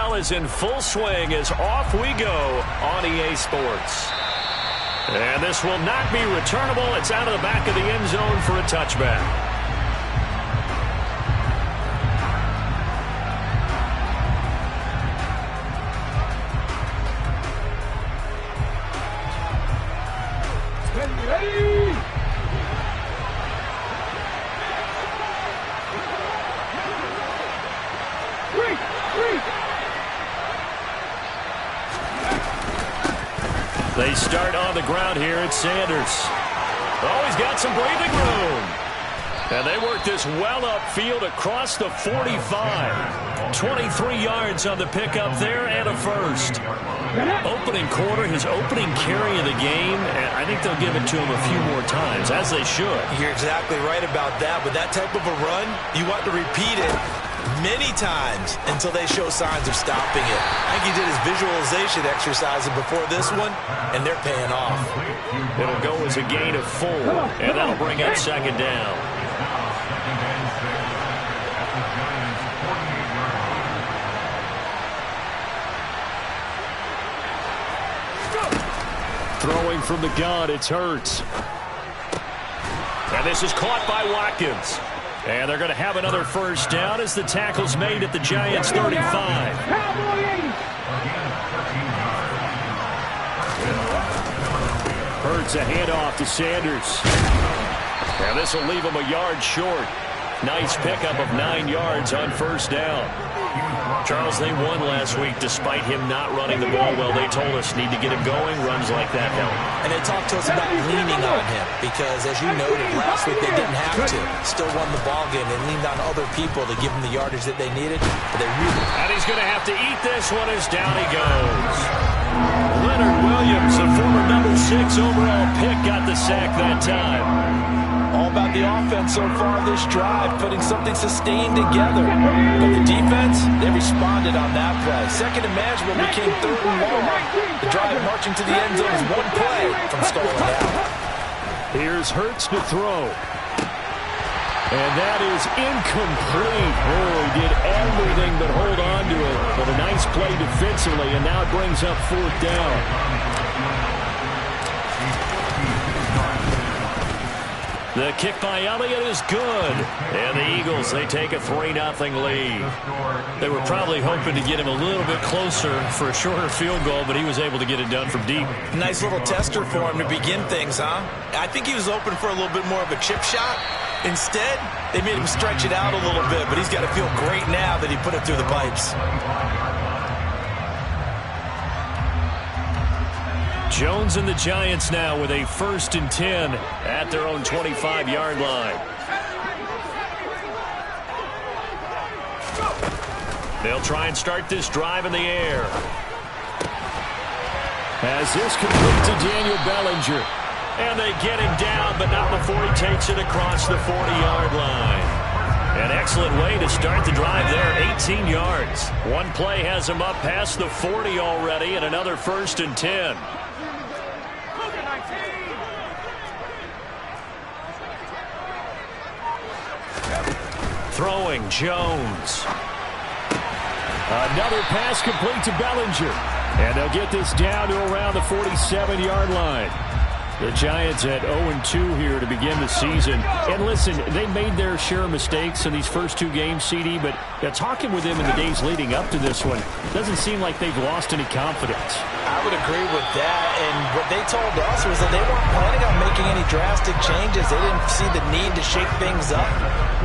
NFL is in full swing as off we go on EA Sports. And this will not be returnable. It's out of the back of the end zone for a touchback. They start on the ground here at Sanders. Oh, he's got some breathing room. And they work this well upfield across the 45. 23 yards on the pickup there and a first. Opening quarter, his opening carry of the game, and I think they'll give it to him a few more times, as they should. You're exactly right about that. With that type of a run, you want to repeat it many times until they show signs of stopping it. I think he did his visualization exercises before this one, and they're paying off. It'll go as a gain of 4, and that'll bring up second down. Throwing from the gun, it's Hurts. And this is caught by Watkins. And they're going to have another first down as the tackle's made at the Giants' 35. Hurts a handoff to Sanders. And this will leave him a yard short. Nice pickup of 9 yards on first down. Charles, they won last week despite him not running the ball well. They told us need to get him going. Runs like that help. And they talked to us about leaning on him because, as you noted, last week they didn't have to. Still won the ball game. They leaned on other people to give them the yardage that they needed. But they really... And he's going to have to eat this one as down he goes. Leonard Williams, a former number 6 overall pick, got the sack that time. All about the offense so far this drive, putting something sustained together. But the defense, they responded on that play. Second and management became 3rd and long. The drive marching to the end zone is one play from stalling out. Here's Hurts to throw. And that is incomplete. Oh, he did everything but hold on to it. But a nice play defensively, and now it brings up 4th down. The kick by Elliott is good. And the Eagles, they take a 3-0 lead. They were probably hoping to get him a little bit closer for a shorter field goal, but he was able to get it done from deep. Nice little tester for him to begin things, huh? I think he was open for a little bit more of a chip shot. Instead, they made him stretch it out a little bit, but he's got to feel great now that he put it through the pipes. Jones and the Giants now with a 1st and 10 at their own 25-yard line. They'll try and start this drive in the air. As this complete to Daniel Bellinger. And they get him down, but not before he takes it across the 40-yard line. An excellent way to start the drive there, 18 yards. One play has him up past the 40 already, and another 1st and 10. Throwing, Jones. Another pass complete to Bellinger. And they'll get this down to around the 47-yard line. The Giants at 0-2 here to begin the season. And listen, they made their share of mistakes in these first 2 games, CD, but talking with them in the days leading up to this one, doesn't seem like they've lost any confidence. I would agree with that, and what they told us was that they weren't planning on making any drastic changes. They didn't see the need to shake things up.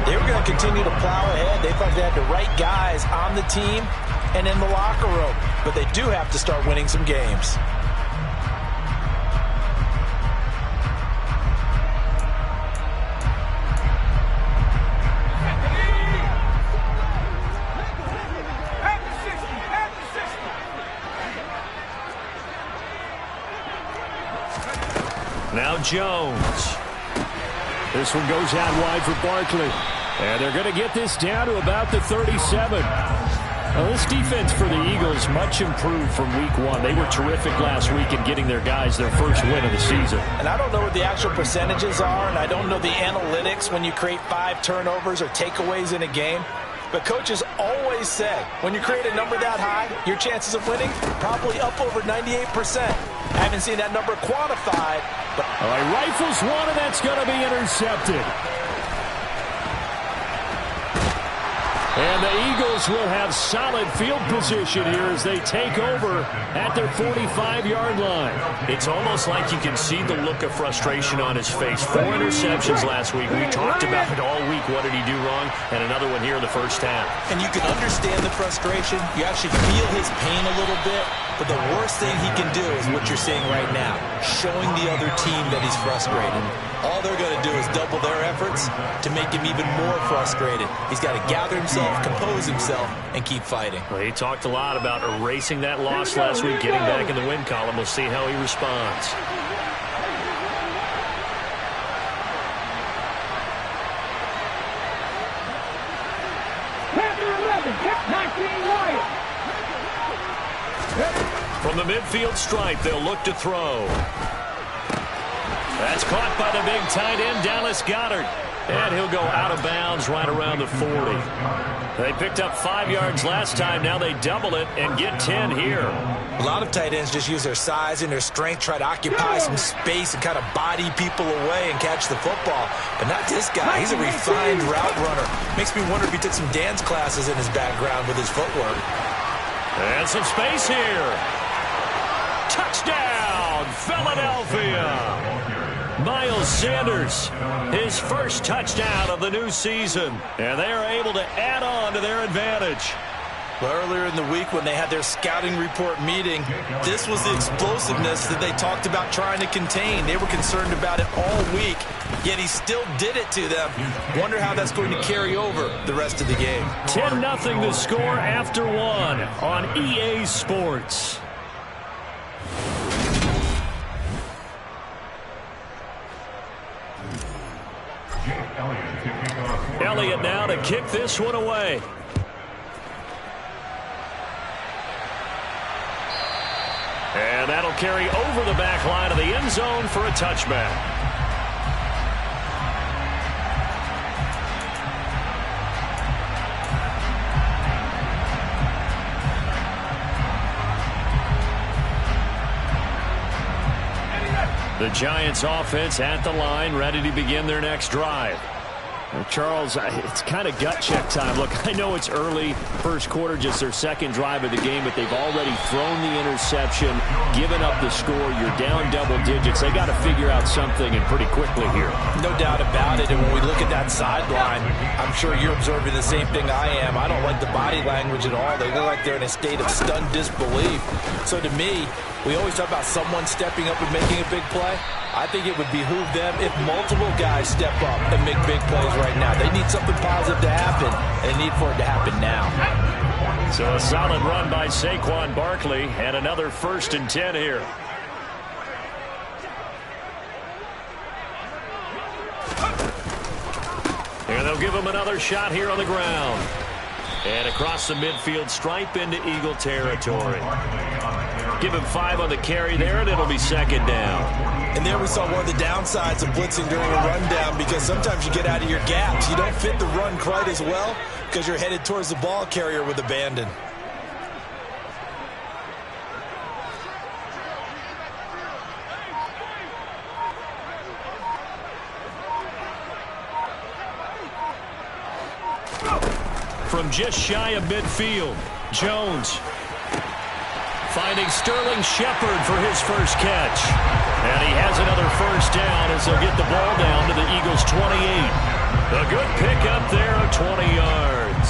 They were going to continue to plow ahead. They thought they had the right guys on the team and in the locker room, but they do have to start winning some games. Now Jones. This one goes out wide for Barkley. And they're going to get this down to about the 37. Now, this defense for the Eagles much improved from week 1. They were terrific last week in getting their guys their first win of the season. And I don't know what the actual percentages are, and I don't know the analytics when you create 5 turnovers or takeaways in a game. But coaches always say, when you create a number that high, your chances of winning probably up over 98%. I haven't seen that number quantified. But all right, rifles one, and that's going to be intercepted. And the Eagles will have solid field position here as they take over at their 45-yard line. It's almost like you can see the look of frustration on his face. 4 interceptions last week. We talked about it all week. What did he do wrong? And another one here in the first half. And you can understand the frustration. You actually feel his pain a little bit. But the worst thing he can do is what you're seeing right now, showing the other team that he's frustrated. All they're going to do is double their efforts to make him even more frustrated. He's got to gather himself, compose himself, and keep fighting. Well, he talked a lot about erasing that loss last week, getting back in the win column. We'll see how he responds. From the midfield stripe, they'll look to throw. That's caught by the big tight end, Dallas Goedert. And he'll go out of bounds right around the 40. They picked up 5 yards last time. Now they double it and get 10 here. A lot of tight ends just use their size and their strength, try to occupy some space and kind of body people away and catch the football. But not this guy. He's a refined route runner. Makes me wonder if he took some dance classes in his background with his footwork. And some space here. Touchdown, Philadelphia. Miles Sanders, his first touchdown of the new season. And they are able to add on to their advantage. Well, earlier in the week when they had their scouting report meeting, this was the explosiveness that they talked about trying to contain. They were concerned about it all week, yet he still did it to them. Wonder how that's going to carry over the rest of the game. 10-0 the score after 1 on EA Sports. Elliott now to kick this one away. And that'll carry over the back line of the end zone for a touchback. The Giants offense at the line, ready to begin their next drive. Well, Charles, it's kind of gut check time. Look, I know it's early, first quarter, just their second drive of the game, but they've already thrown the interception, given up the score. You're down double digits. They got to figure out something, and pretty quickly here. No doubt about it. And when we look at that sideline, I'm sure you're observing the same thing I am. I don't like the body language at all. They look like they're in a state of stunned disbelief. So to me, we always talk about someone stepping up and making a big play. I think it would behoove them if multiple guys step up and make big plays right now. They need something positive to happen, and they need for it to happen now. So a solid run by Saquon Barkley, and another 1st and 10 here. And they'll give him another shot here on the ground. And across the midfield stripe into Eagle territory. Give him 5 on the carry there, and it'll be 2nd down. And there we saw one of the downsides of blitzing during a rundown, because sometimes you get out of your gaps. You don't fit the run quite as well because you're headed towards the ball carrier with abandon. From just shy of midfield, Jones finding Sterling Shepard for his first catch. And he has another 1st down as they'll get the ball down to the Eagles' 28. A good pickup there of 20 yards.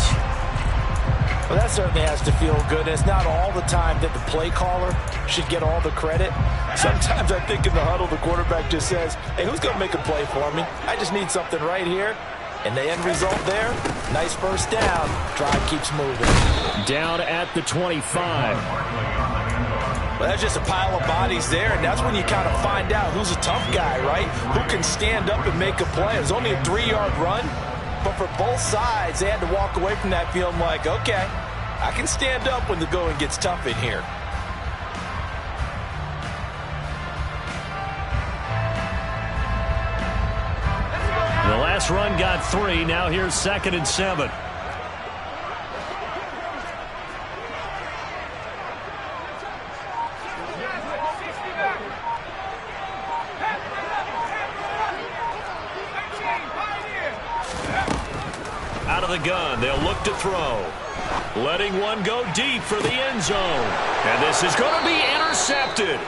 Well, that certainly has to feel good. It's not all the time that the play caller should get all the credit. Sometimes I think in the huddle, the quarterback just says, hey, who's going to make a play for me? I just need something right here. And the end result there, nice 1st down. Drive keeps moving. Down at the 25. Well, that's just a pile of bodies there, and that's when you kind of find out who's a tough guy, right? Who can stand up and make a play. It was only a 3-yard run, but for both sides, they had to walk away from that field like, okay, I can stand up when the going gets tough in here. The last run got 3. Now here's 2nd and 7. the gun. They'll look to throw. Letting one go deep for the end zone. And this is going to be intercepted.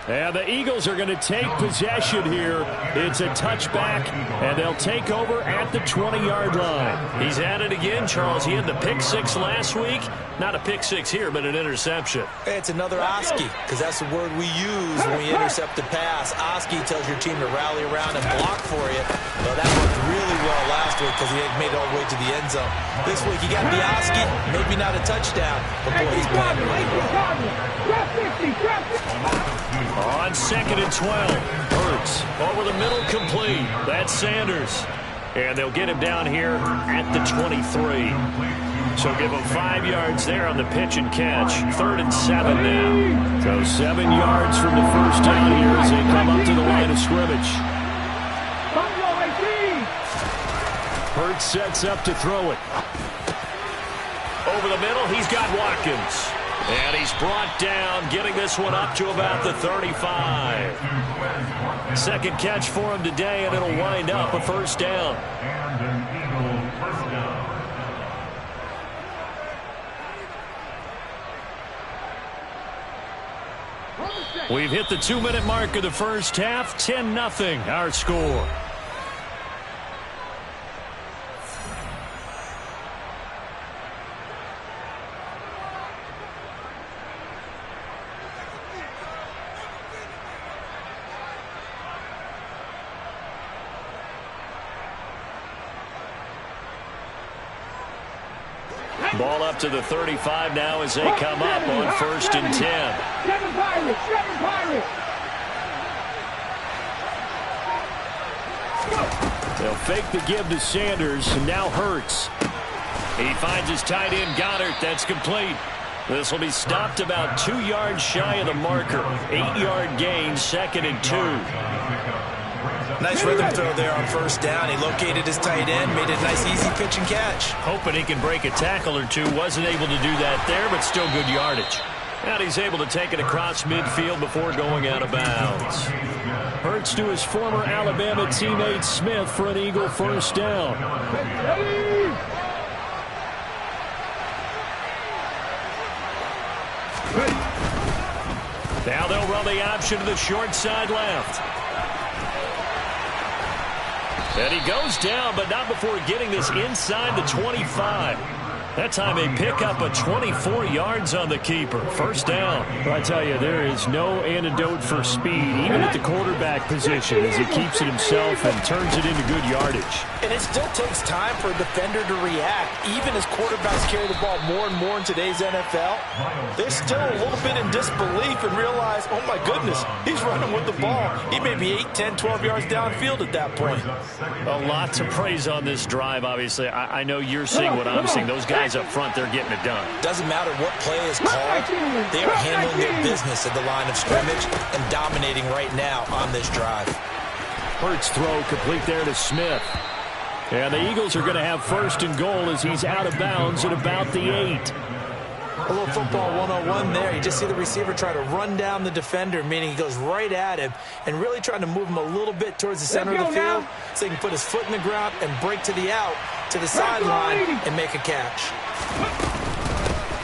And the Eagles are going to take possession here. It's a touchback, and they'll take over at the 20-yard line. He's at it again, Charles. He had the pick six last week. Not a pick six here, but an interception. It's another Oski, because that's the word we use when we intercept a pass. Oski tells your team to rally around and block for you. Well, that worked really well last week because he made it all the way to the end zone. This week he got the Oski, maybe not a touchdown, but boy, he's playing really well. On 2nd and 12, Hurts over the middle, complete. That's Sanders. And they'll get him down here at the 23. So give him 5 yards there on the pitch and catch. 3rd and 7 now. So 7 yards from the first down here as they come up to the line of scrimmage. Hurts sets up to throw it. Over the middle, he's got Watkins. And he's brought down, getting this one up to about the 35. Second catch for him today, and it'll wind up a first down. We've hit the 2-minute mark of the first half. 10-0, our score. Ball up to the 35 now as they come up on 1st and 10. They'll fake the give to Sanders, and now Hurts. He finds his tight end, Goddard. That's complete. This will be stopped about 2 yards shy of the marker. 8-yard gain, 2nd and 2. Nice rhythm throw there on first down. He located his tight end, made a nice easy pitch and catch. Hoping he can break a tackle or two. Wasn't able to do that there, but still good yardage. And he's able to take it across midfield before going out of bounds. Hurts to his former Alabama teammate Smith for an Eagle first down. Now they'll run the option to the short side left. And he goes down, but not before getting this inside the 25. That time they pick up a 24 yards on the keeper. First down. Well, I tell you, there is no antidote for speed, even at the quarterback position, as he keeps it himself and turns it into good yardage. And it still takes time for a defender to react. Even as quarterbacks carry the ball more and more in today's NFL, they're still a little bit in disbelief and realize, oh my goodness, he's running with the ball. He may be 8, 10, 12 yards downfield at that point. A lot to praise on this drive, obviously. I know you're seeing what I'm seeing. Those guys up front, they're getting it done. Doesn't matter what play is called. They are handling their business at the line of scrimmage and dominating right now on this drive. Hurts throw complete there to Smith. And the Eagles are going to have 1st and goal as he's out of bounds at about the 8. A little football 101 there. You just see the receiver try to run down the defender, meaning he goes right at him and really trying to move him a little bit towards the center of the field so he can put his foot in the ground and break to the out, to the sideline, and make a catch.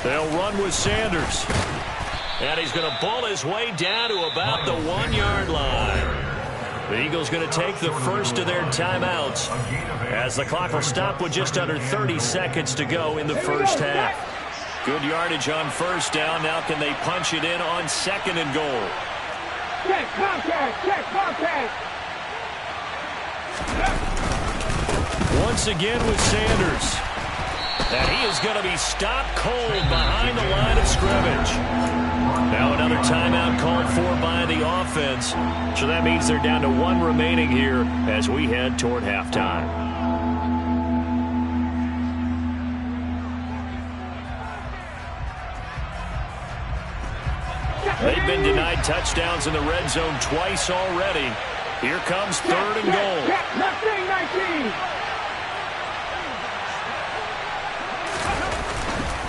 They'll run with Sanders. And he's going to ball his way down to about the 1-yard line. The Eagles going to take the first of their timeouts as the clock will stop with just under 30 seconds to go in the first half. Good yardage on first down. Now can they punch it in on 2nd and goal? Check contact, check contact. Once again with Sanders. And he is going to be stopped cold behind the line of scrimmage. Now another timeout called for by the offense. So that means they're down to 1 remaining here as we head toward halftime. They've been denied touchdowns in the red zone twice already. Here comes 3rd and goal.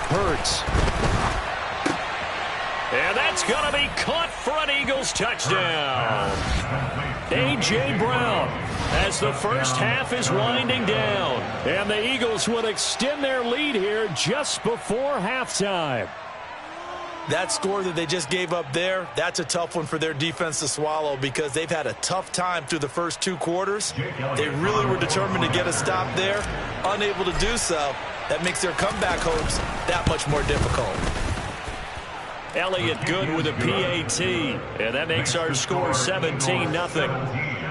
Hurts. And that's going to be caught for an Eagles touchdown. A.J. Brown. as the first half is winding down. And the Eagles will extend their lead here just before halftime. That score that they just gave up there, that's a tough one for their defense to swallow because they've had a tough time through the first 2 quarters. They really were determined to get a stop there, unable to do so. That makes their comeback hopes that much more difficult. Elliott good with a PAT, and that makes our score 17-0.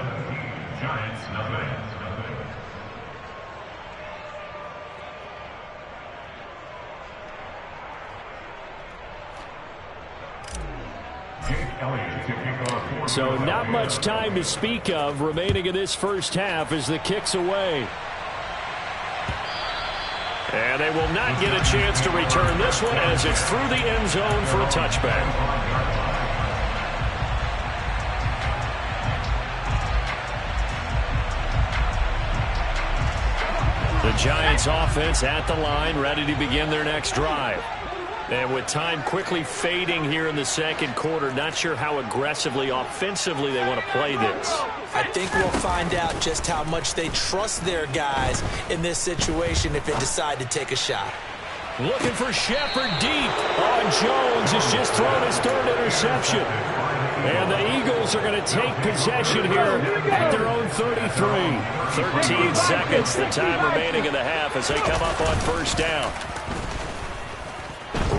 So not much time to speak of remaining in this first half as the kick's away. And they will not get a chance to return this one as it's through the end zone for a touchback. The Giants offense at the line, ready to begin their next drive. And with time quickly fading here in the second quarter, not sure how aggressively, offensively they want to play this. I think we'll find out just how much they trust their guys in this situation if they decide to take a shot. Looking for Shepard deep. Oh, and Jones has just thrown his 3rd interception. And the Eagles are going to take possession here at their own 33. 13 seconds, the time remaining in the half as they come up on first down.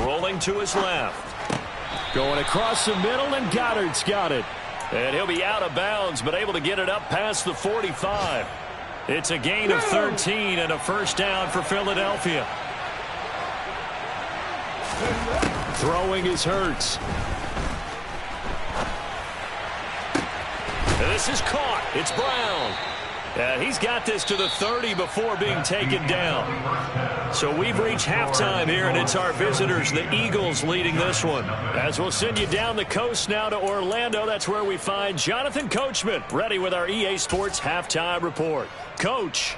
Rolling to his left. Going across the middle, and Goddard's got it. And he'll be out of bounds, but able to get it up past the 45. It's a gain of 13 and a first down for Philadelphia. Throwing is Hurts. And this is caught. It's Brown. He's got this to the 30 before being taken down. So we've reached halftime here, and it's our visitors, the Eagles, leading this one. As we'll send you down the coast now to Orlando, that's where we find Jonathan Coachman, ready with our EA Sports Halftime Report. Coach.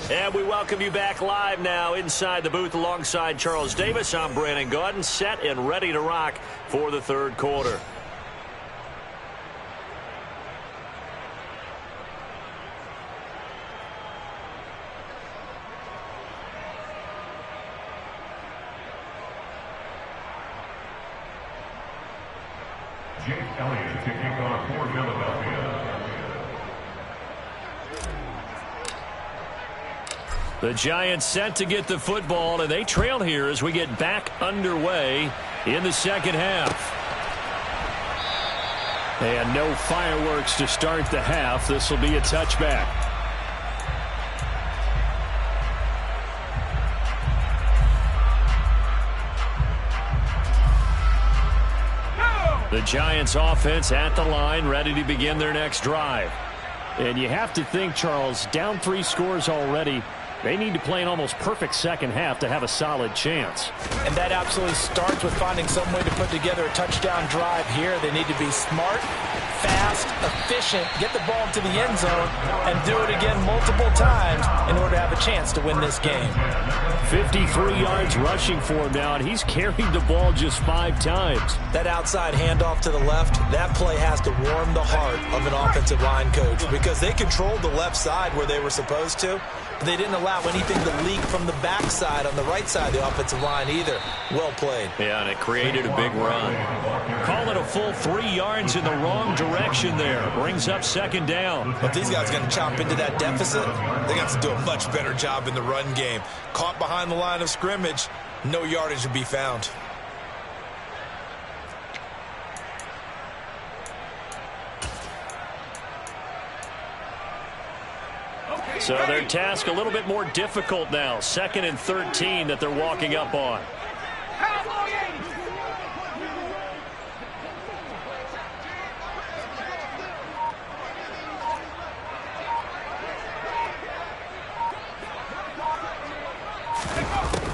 And we welcome you back live now inside the booth alongside Charles Davis. I'm Brandon Gaudin, set and ready to rock for the third quarter. Jake Elliott to kick off for Philadelphia. The Giants set to get the football, and they trail here as we get back underway in the second half. And no fireworks to start the half. This will be a touchback. The Giants offense at the line, ready to begin their next drive. And you have to think, Charles, down 3 scores already. They need to play an almost perfect second half to have a solid chance. And that absolutely starts with finding some way to put together a touchdown drive here. They need to be smart, fast, efficient, get the ball to the end zone, and do it again multiple times in order to have a chance to win this game. 53 yards rushing for him now, and he's carried the ball just 5 times. That outside handoff to the left, that play has to warm the heart of an offensive line coach because they controlled the left side where they were supposed to. They didn't allow anything to leak from the backside on the right side of the offensive line either. Well played. Yeah, and it created a big run. Call it a full 3 yards in the wrong direction there. Brings up second down. If these guys are going to chop into that deficit, they got to do a much better job in the run game. Caught behind the line of scrimmage, no yardage to be found. So their task a little bit more difficult now. 2nd and 13 that they're walking up on.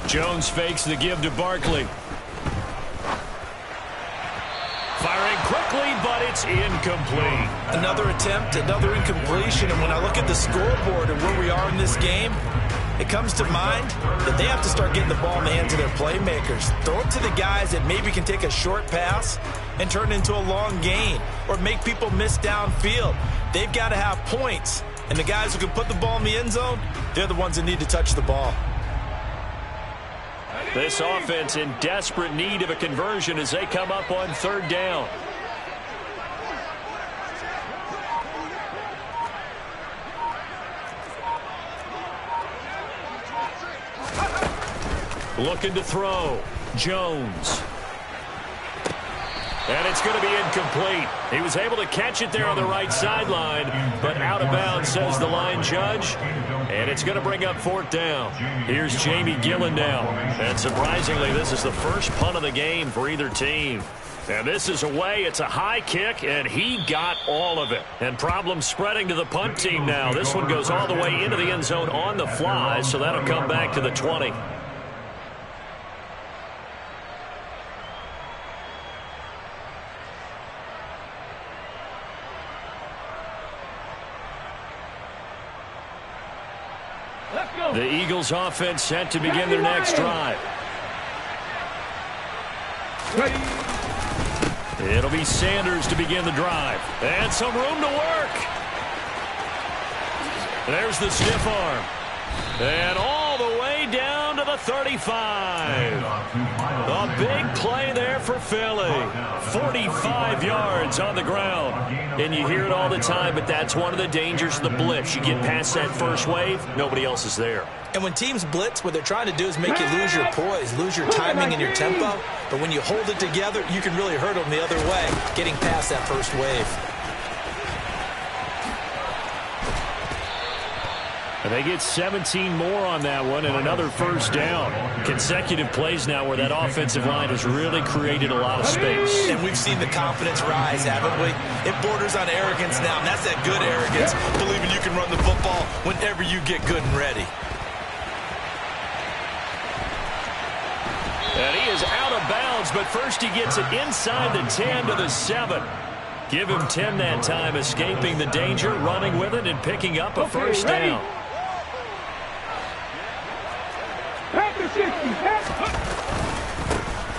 Jones fakes the give to Barkley. Firing quick quickly, but it's incomplete. Another attempt, another incompletion, and when I look at the scoreboard and where we are in this game, it comes to mind that they have to start getting the ball in the hands of their playmakers. Throw it to the guys that maybe can take a short pass and turn it into a long gain or make people miss downfield. They've got to have points, and the guys who can put the ball in the end zone, they're the ones that need to touch the ball. This offense in desperate need of a conversion as they come up on third down. Looking to throw. Jones. And it's going to be incomplete. He was able to catch it there on the right sideline, but out of bounds, says the line judge. And it's going to bring up fourth down. Here's Jamie Gillen now. And surprisingly, this is the first punt of the game for either team. And this is away. It's a high kick, and he got all of it. And problems spreading to the punt team now. This one goes all the way into the end zone on the fly, so that'll come back to the 20. The Eagles offense set to begin their next drive. It'll be Sanders to begin the drive. And some room to work. There's the stiff arm. And all the way down to the 35. A big play there for Philly. 45 yards on the ground. And you hear it all the time, but that's one of the dangers of the blitz. You get past that first wave, nobody else is there. And when teams blitz, what they're trying to do is make you lose your poise, lose your timing and your tempo. But when you hold it together, you can really hurt them the other way, getting past that first wave. And they get 17 more on that one and another first down. Consecutive plays now where that offensive line has really created a lot of space. And we've seen the confidence rise, haven't we? It borders on arrogance now, and that's that good arrogance, believing you can run the football whenever you get good and ready. And he is out of bounds, but first he gets it inside the 10 to the 7. Give him 10 that time, escaping the danger, running with it, and picking up a first down.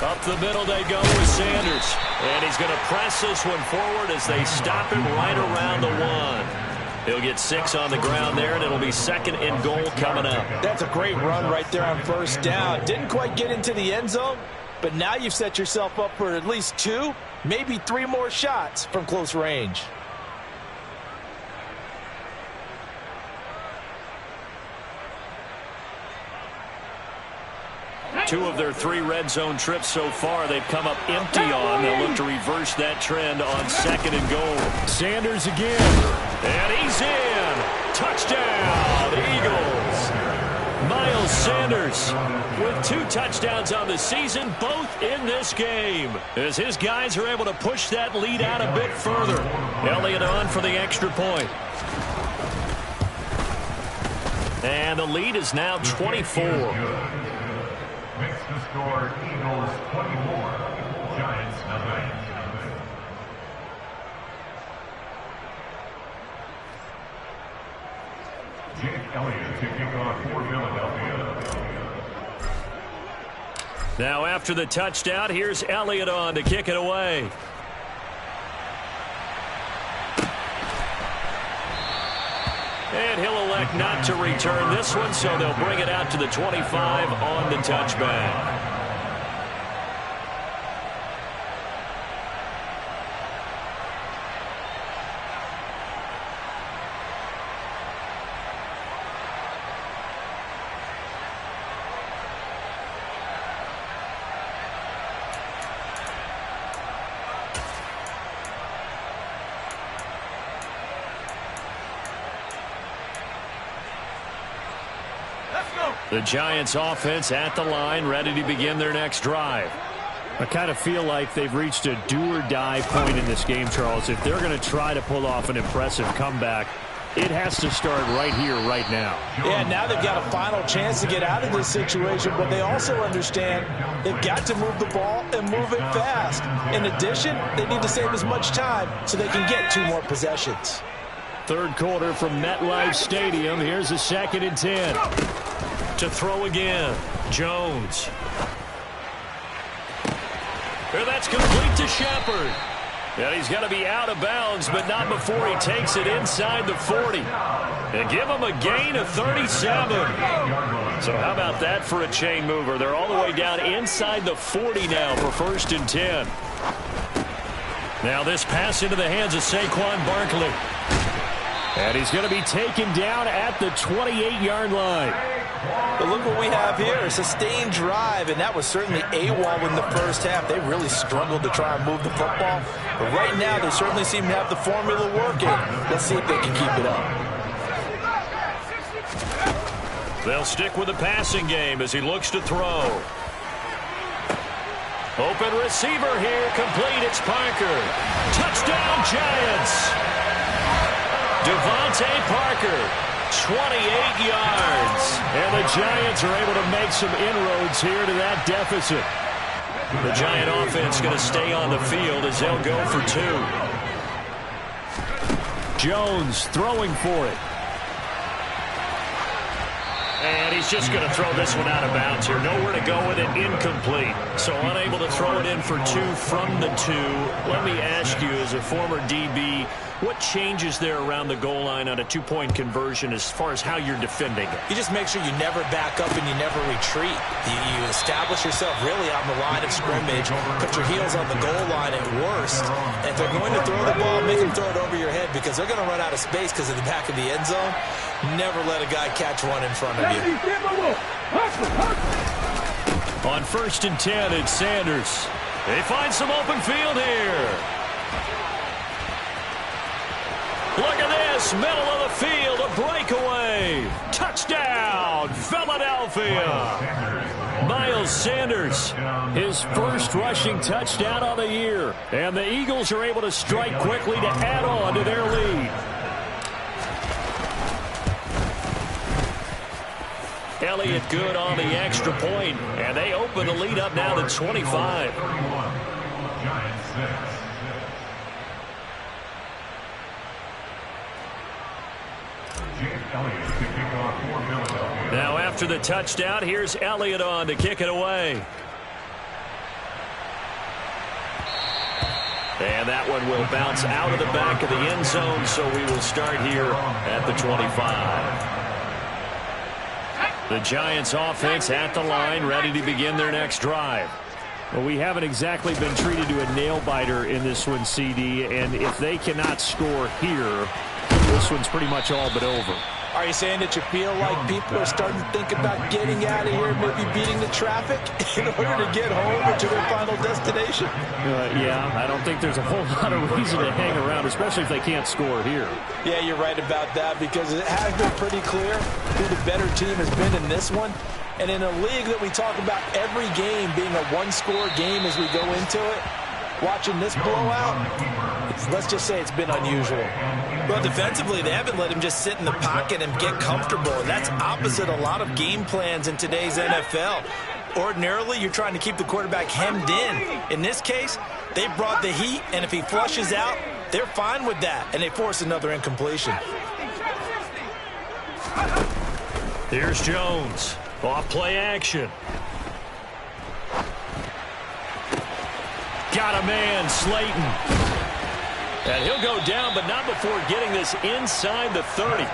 Up the middle they go with Sanders. And he's going to press this one forward as they stop him right around the 1. He'll get 6 on the ground there, and it'll be second and goal coming up. That's a great run right there on first down. Didn't quite get into the end zone, but now you've set yourself up for at least 2, maybe 3 more shots from close range. Two of their 3 red zone trips so far they've come up empty on. They'll look to reverse that trend on second and goal. Sanders again. And he's in. Touchdown, Eagles. Miles Sanders with 2 touchdowns on the season, both in this game. As his guys are able to push that lead out a bit further. Elliott on for the extra point. And the lead is now 24. Makes the score Eagles 24, Giants 9. Jake Elliott to kick off for Philadelphia. Now after the touchdown, here's Elliott on to kick it away. And he'll elect not to return this one, so they'll bring it out to the 25 on the touchback. The Giants offense at the line, ready to begin their next drive. I kind of feel like they've reached a do-or-die point in this game, Charles. If they're going to try to pull off an impressive comeback, It has to start right here, right now. Yeah, now they've got a final chance to get out of this situation, but they also understand they've got to move the ball and move it fast. In addition, they need to save as much time so they can get 2 more possessions. Third quarter from MetLife Stadium. Here's a 2nd and 10. To throw again, Jones. And that's complete to Shepard. And he's going to be out of bounds, but not before he takes it inside the 40. And give him a gain of 37. So how about that for a chain mover? They're all the way down inside the 40 now for 1st and 10. Now this pass into the hands of Saquon Barkley. And he's going to be taken down at the 28-yard line. But look what we have here, a sustained drive, and that was certainly AWOL in the first half. They really struggled to try and move the football. But right now, they certainly seem to have the formula working. Let's see if they can keep it up. They'll stick with the passing game as he looks to throw. Open receiver here, complete, it's Parker. Touchdown, Giants! Devontae Parker, 28 yards. And the Giants are able to make some inroads here to that deficit. The Giant offense going to stay on the field as they'll go for 2. Jones throwing for it. And he's just going to throw this one out of bounds here. Nowhere to go with it, incomplete. So unable to throw it in for 2 from the 2. Let me ask you, as a former DB, what changes there around the goal line on a 2-point conversion as far as how you're defending it? You just make sure you never back up and you never retreat. You establish yourself really on the line of scrimmage, put your heels on the goal line at worst. And if they're going to throw the ball, make them throw it over your head because they're going to run out of space because of the back of the end zone. Never let a guy catch one in front of you. On 1st and 10, it's Sanders. They find some open field here. Look at this, middle of the field, a breakaway. Touchdown, Philadelphia. Miles Sanders, his first rushing touchdown of the year. And the Eagles are able to strike quickly to add on to their lead. Elliott good on the extra point, and they open the lead up now to 25. Now after the touchdown, here's Elliott on to kick it away. And that one will bounce out of the back of the end zone, so we will start here at the 25. The Giants offense at the line, ready to begin their next drive. Well, we haven't exactly been treated to a nail-biter in this one, CD, and if they cannot score here, this one's pretty much all but over. Are you saying that you feel like people are starting to think about getting out of here, maybe beating the traffic in order to get home or to their final destination? Yeah, I don't think there's a whole lot of reason to hang around, especially if they can't score here. Yeah, you're right about that because it has been pretty clear who the better team has been in this one. And in a league that we talk about every game being a one-score game as we go into it, watching this blowout, let's just say it's been unusual. Well, defensively, they haven't let him just sit in the pocket and get comfortable, and that's opposite a lot of game plans in today's NFL. Ordinarily, you're trying to keep the quarterback hemmed in. In this case, they brought the heat, and if he flushes out, they're fine with that, and they force another incompletion. Here's Jones. Off play action. Got a man, Slayton. And he'll go down, but not before getting this inside the 30.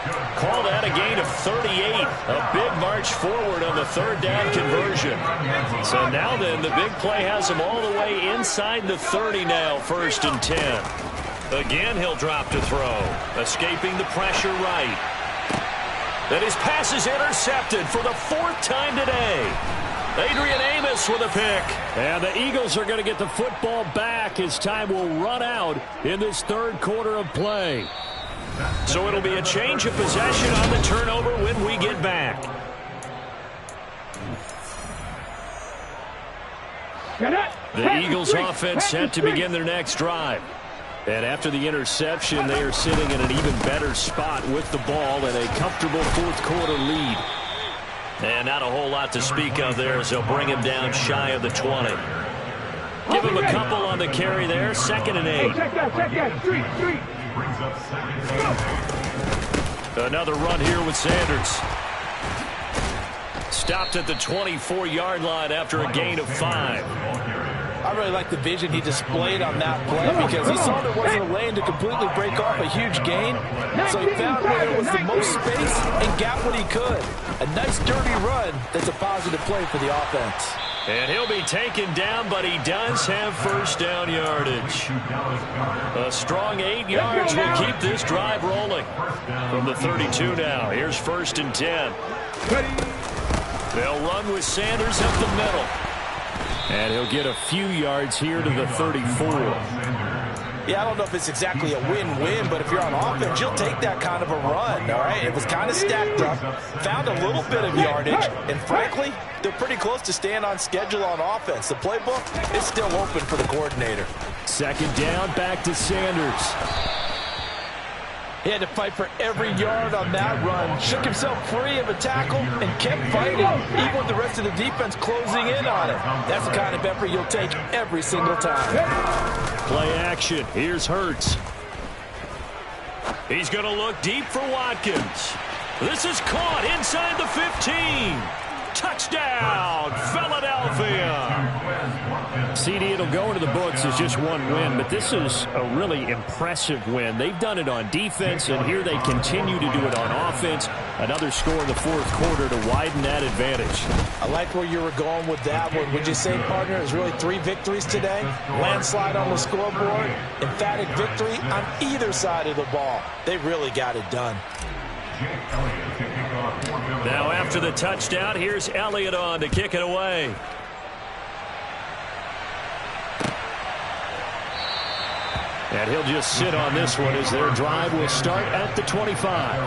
Call that a gain of 38. A big march forward on the 3rd down conversion. So now then, the big play has him all the way inside the 30 now, 1st and 10. Again, he'll drop to throw. Escaping the pressure right. And his pass is intercepted for the 4th time today. Adrian Amos with a pick. And the Eagles are going to get the football back as time will run out in this 3rd quarter of play. So it'll be a change of possession on the turnover when we get back. The Eagles offense set to begin their next drive. And after the interception, they are sitting in an even better spot with the ball and a comfortable fourth-quarter lead. And not a whole lot to speak of there as they'll bring him down shy of the 20. Give him a couple on the carry there. 2nd and 8. Check that. Street. Another run here with Sanders. Stopped at the 24-yard line after a gain of 5. I really like the vision he displayed on that play because he saw there wasn't a lane to completely break off a huge gain. So he found where there was the most space and got what he could. A nice dirty run that's a positive play for the offense. And he'll be taken down, but he does have first down yardage. A strong 8 yards will keep this drive rolling. From the 32 now, here's 1st and 10. They'll run with Sanders up the middle. And he'll get a few yards here to the 34. Yeah, I don't know if it's exactly a win-win, but if you're on offense, you'll take that kind of a run, all right? It was kind of stacked up, found a little bit of yardage, and frankly, they're pretty close to staying on schedule on offense. The playbook is still open for the coordinator. 2nd down, back to Sanders. He had to fight for every yard on that run, shook himself free of a tackle, and kept fighting, even with the rest of the defense closing in on him. That's the kind of effort you'll take every single time. Play action. Here's Hurts. He's going to look deep for Watkins. This is caught inside the 15. Touchdown, Philadelphia. CD, it'll go into the books as just one win, but this is a really impressive win. They've done it on defense, and here they continue to do it on offense. Another score in the 4th quarter to widen that advantage. I like where you were going with that one. Would you say, partner, it's really 3 victories today? Landslide on the scoreboard, emphatic victory on either side of the ball. They really got it done. Now after the touchdown, here's Elliott on to kick it away. And he'll just sit on this one as their drive will start at the 25.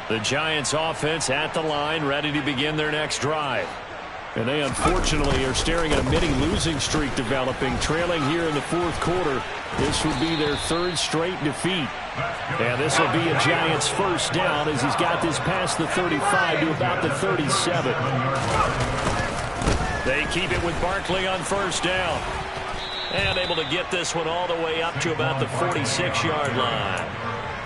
The Giants offense at the line, ready to begin their next drive. And they unfortunately are staring at a mini losing streak developing, trailing here in the 4th quarter. This would be their 3rd straight defeat. And this will be a Giants first down as he's got this past the 35 to about the 37. They keep it with Barkley on first down. And able to get this one all the way up to about the 46-yard line.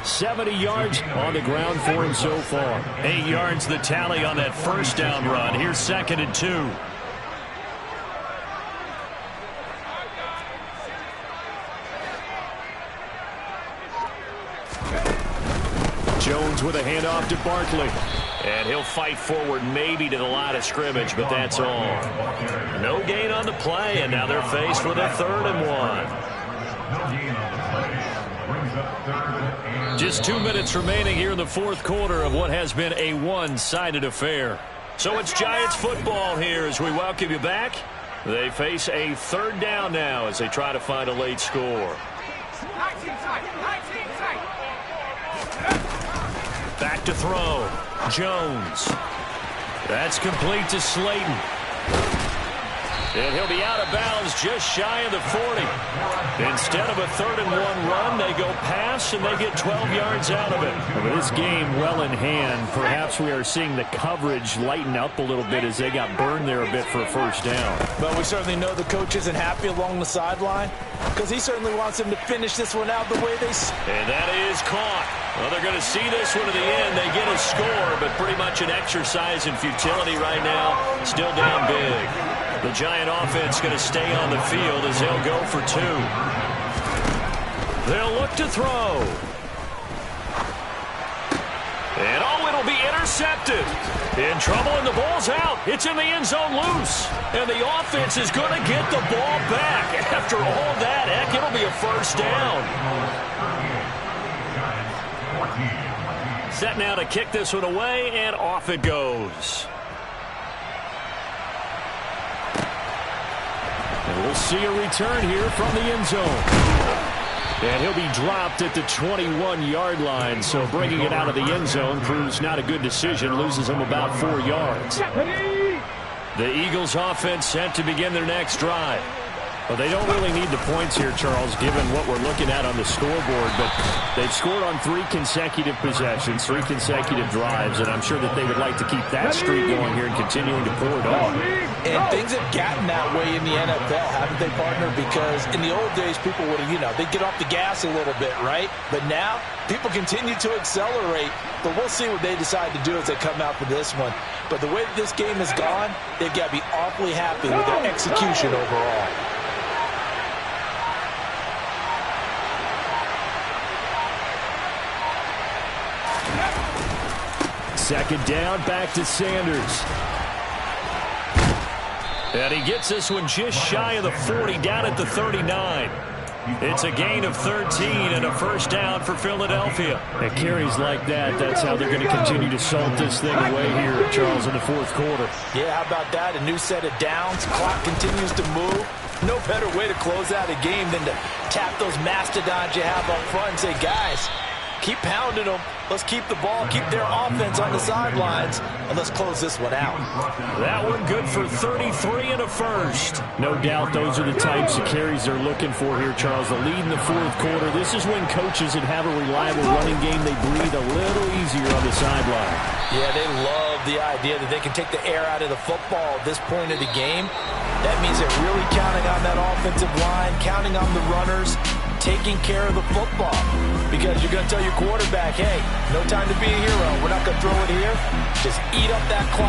70 yards on the ground for him so far. 8 yards the tally on that first down run. Here's 2nd and 2. Jones with a handoff to Barkley. And he'll fight forward maybe to the line of scrimmage, but that's all. No gain on the play, and now they're faced with a 3rd and 1. Just 2 minutes remaining here in the 4th quarter of what has been a one-sided affair. So it's Giants football here as we welcome you back. They face a 3rd down now as they try to find a late score. Back to throw. Jones. That's complete to Slayton. And he'll be out of bounds just shy of the 40. Instead of a 3rd and 1 run, they go pass, and they get 12 yards out of it. With this game well in hand, perhaps we are seeing the coverage lighten up a little bit as they got burned there a bit for a first down. But we certainly know the coach isn't happy along the sideline because he certainly wants them to finish this one out the way they... And that is caught. Well, they're going to see this one to the end. They get a score, but pretty much an exercise in futility right now. Still down big. The Giant offense going to stay on the field as they'll go for 2. They'll look to throw. And it'll be intercepted. In trouble, and the ball's out. It's in the end zone loose. And the offense is going to get the ball back. After all that, heck, it'll be a first down. Set now to kick this one away, and off it goes. And we'll see a return here from the end zone. And he'll be dropped at the 21-yard line. So bringing it out of the end zone proves not a good decision. Loses him about 4 yards. The Eagles offense set to begin their next drive. Well, they don't really need the points here, Charles, given what we're looking at on the scoreboard. But they've scored on 3 consecutive possessions, 3 consecutive drives, and I'm sure that they would like to keep that streak going here and continuing to pour it on. And things have gotten that way in the NFL, haven't they, partner? Because in the old days, people would have, they'd get off the gas a little bit, right? But now, people continue to accelerate. But we'll see what they decide to do as they come out for this one. But the way this game has gone, they've got to be awfully happy with their execution overall. Second down, back to Sanders. And he gets this one just shy of the 40, down at the 39. It's a gain of 13 and a first down for Philadelphia. And carries like that, that's how they're going to continue to salt this thing away here, Charles, in the fourth quarter. Yeah, how about that? A new set of downs. Clock continues to move. No better way to close out a game than to tap those mastodons you have up front and say, guys, keep pounding them. Let's keep the ball, keep their offense on the sidelines, and let's close this one out. That one good for 33 and a first. No doubt those are the types of carries they're looking for here, Charles. The lead in the fourth quarter. This is when coaches that have a reliable running game, they breathe a little easier on the sideline. Yeah, they love the idea that they can take the air out of the football at this point of the game. That means they're really counting on that offensive line, counting on the runners, taking care of the football. Because you're going to tell your quarterback, hey, no time to be a hero. We're not going to throw it here. Just eat up that clock.